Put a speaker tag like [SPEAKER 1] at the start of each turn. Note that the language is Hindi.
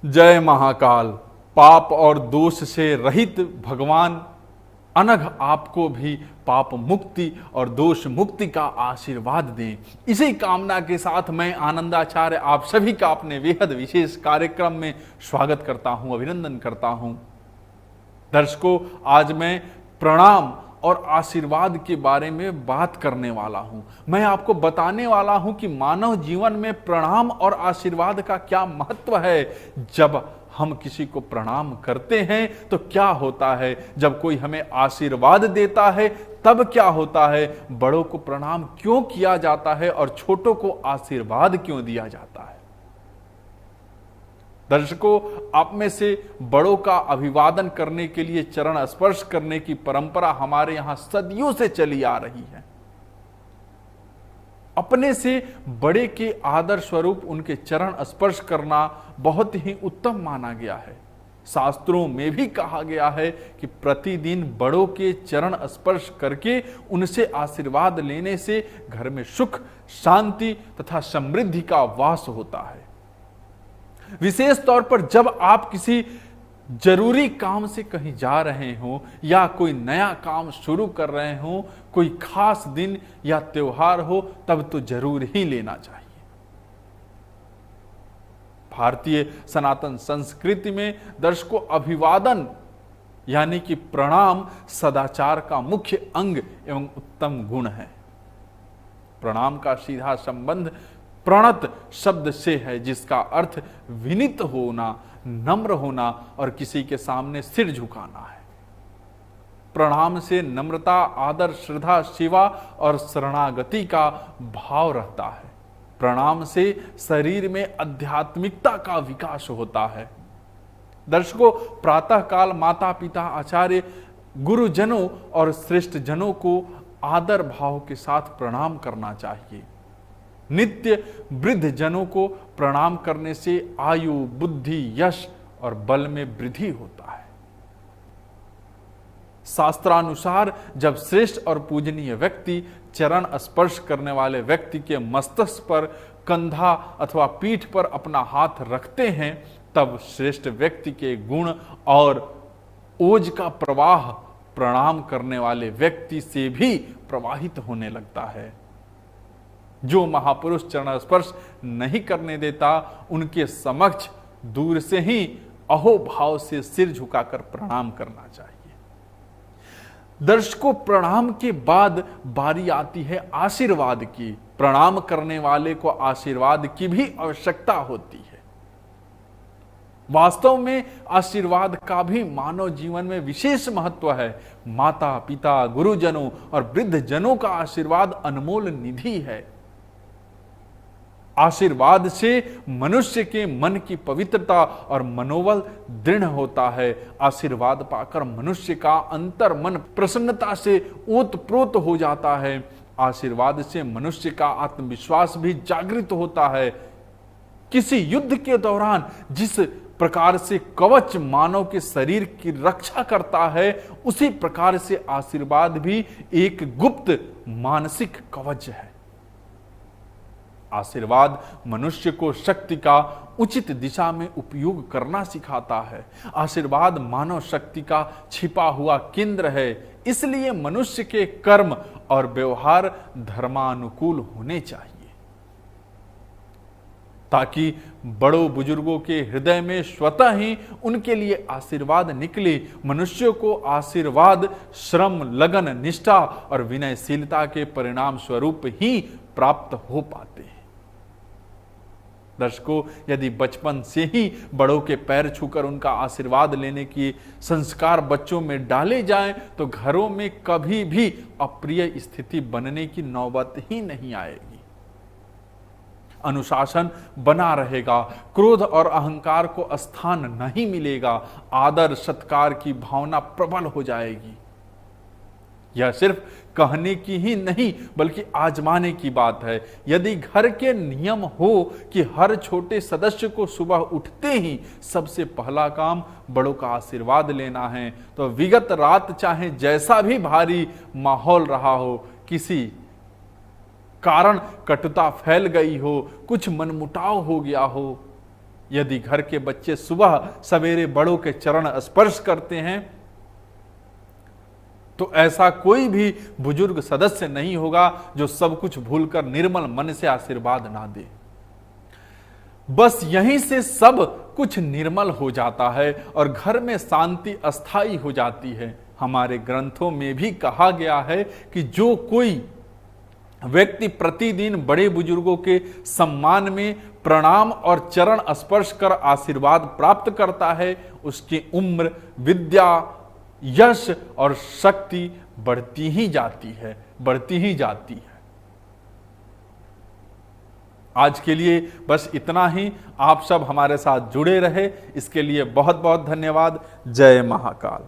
[SPEAKER 1] जय महाकाल। पाप और दोष से रहित भगवान अनघ आपको भी पाप मुक्ति और दोष मुक्ति का आशीर्वाद दें। इसी कामना के साथ मैं आनंदाचार्य आप सभी का अपने बेहद विशेष कार्यक्रम में स्वागत करता हूं, अभिनंदन करता हूं। दर्शकों, आज मैं प्रणाम और आशीर्वाद के बारे में बात करने वाला हूं। मैं आपको बताने वाला हूं कि मानव जीवन में प्रणाम और आशीर्वाद का क्या महत्व है। जब हम किसी को प्रणाम करते हैं तो क्या होता है, जब कोई हमें आशीर्वाद देता है तब क्या होता है, बड़ों को प्रणाम क्यों किया जाता है और छोटों को आशीर्वाद क्यों दिया जाता है। दर्शकों, आप में से बड़ों का अभिवादन करने के लिए चरण स्पर्श करने की परंपरा हमारे यहां सदियों से चली आ रही है। अपने से बड़े के आदर स्वरूप उनके चरण स्पर्श करना बहुत ही उत्तम माना गया है। शास्त्रों में भी कहा गया है कि प्रतिदिन बड़ों के चरण स्पर्श करके उनसे आशीर्वाद लेने से घर में सुख, शांति तथा समृद्धि का वास होता है। विशेष तौर पर जब आप किसी जरूरी काम से कहीं जा रहे हो या कोई नया काम शुरू कर रहे हो, कोई खास दिन या त्योहार हो, तब तो जरूर ही लेना चाहिए। भारतीय सनातन संस्कृति में दर्शकों अभिवादन यानी कि प्रणाम सदाचार का मुख्य अंग एवं उत्तम गुण है। प्रणाम का सीधा संबंध प्रणत शब्द से है, जिसका अर्थ विनीत होना, नम्र होना और किसी के सामने सिर झुकाना है। प्रणाम से नम्रता, आदर, श्रद्धा, सेवा और शरणागति का भाव रहता है। प्रणाम से शरीर में आध्यात्मिकता का विकास होता है। दर्शकों, प्रातः काल माता पिता, आचार्य, गुरुजनों और श्रेष्ठ जनों को आदर भाव के साथ प्रणाम करना चाहिए। नित्य वृद्ध जनों को प्रणाम करने से आयु, बुद्धि, यश और बल में वृद्धि होता है। शास्त्रानुसार जब श्रेष्ठ और पूजनीय व्यक्ति चरण स्पर्श करने वाले व्यक्ति के मस्तक पर, कंधा अथवा पीठ पर अपना हाथ रखते हैं, तब श्रेष्ठ व्यक्ति के गुण और ओज का प्रवाह प्रणाम करने वाले व्यक्ति से भी प्रवाहित होने लगता है। जो महापुरुष चरण स्पर्श नहीं करने देता, उनके समक्ष दूर से ही अहोभाव से सिर झुकाकर प्रणाम करना चाहिए। दर्शकों, प्रणाम के बाद बारी आती है आशीर्वाद की। प्रणाम करने वाले को आशीर्वाद की भी आवश्यकता होती है। वास्तव में आशीर्वाद का भी मानव जीवन में विशेष महत्व है। माता पिता, गुरुजनों और वृद्ध जनों का आशीर्वाद अनमोल निधि है। आशीर्वाद से मनुष्य के मन की पवित्रता और मनोबल दृढ़ होता है। आशीर्वाद पाकर मनुष्य का अंतर मन प्रसन्नता से ओतप्रोत हो जाता है। आशीर्वाद से मनुष्य का आत्मविश्वास भी जागृत होता है। किसी युद्ध के दौरान जिस प्रकार से कवच मानव के शरीर की रक्षा करता है, उसी प्रकार से आशीर्वाद भी एक गुप्त मानसिक कवच है। आशीर्वाद मनुष्य को शक्ति का उचित दिशा में उपयोग करना सिखाता है। आशीर्वाद मानव शक्ति का छिपा हुआ केंद्र है। इसलिए मनुष्य के कर्म और व्यवहार धर्मानुकूल होने चाहिए, ताकि बड़ों बुजुर्गों के हृदय में स्वतः ही उनके लिए आशीर्वाद निकले। मनुष्यों को आशीर्वाद श्रम, लगन, निष्ठा और विनयशीलता के परिणाम स्वरूप ही प्राप्त हो पाते हैं। दर्शकों, यदि बचपन से ही बड़ों के पैर छूकर उनका आशीर्वाद लेने की संस्कार बच्चों में डाले जाएं, तो घरों में कभी भी अप्रिय स्थिति बनने की नौबत ही नहीं आएगी। अनुशासन बना रहेगा, क्रोध और अहंकार को स्थान नहीं मिलेगा, आदर सत्कार की भावना प्रबल हो जाएगी। यह सिर्फ कहने की ही नहीं बल्कि आजमाने की बात है। यदि घर के नियम हो कि हर छोटे सदस्य को सुबह उठते ही सबसे पहला काम बड़ों का आशीर्वाद लेना है, तो विगत रात चाहे जैसा भी भारी माहौल रहा हो, किसी कारण कटुता फैल गई हो, कुछ मनमुटाव हो गया हो, यदि घर के बच्चे सुबह सवेरे बड़ों के चरण स्पर्श करते हैं तो ऐसा कोई भी बुजुर्ग सदस्य नहीं होगा जो सब कुछ भूलकर निर्मल मन से आशीर्वाद ना दे। बस यहीं से सब कुछ निर्मल हो जाता है और घर में शांति अस्थायी हो जाती है। हमारे ग्रंथों में भी कहा गया है कि जो कोई व्यक्ति प्रतिदिन बड़े बुजुर्गों के सम्मान में प्रणाम और चरण स्पर्श कर आशीर्वाद प्राप्त करता है, उसकी उम्र, विद्या, यश और शक्ति बढ़ती ही जाती है। आज के लिए बस इतना ही। आप सब हमारे साथ जुड़े रहे, इसके लिए बहुत बहुत धन्यवाद। जय महाकाल।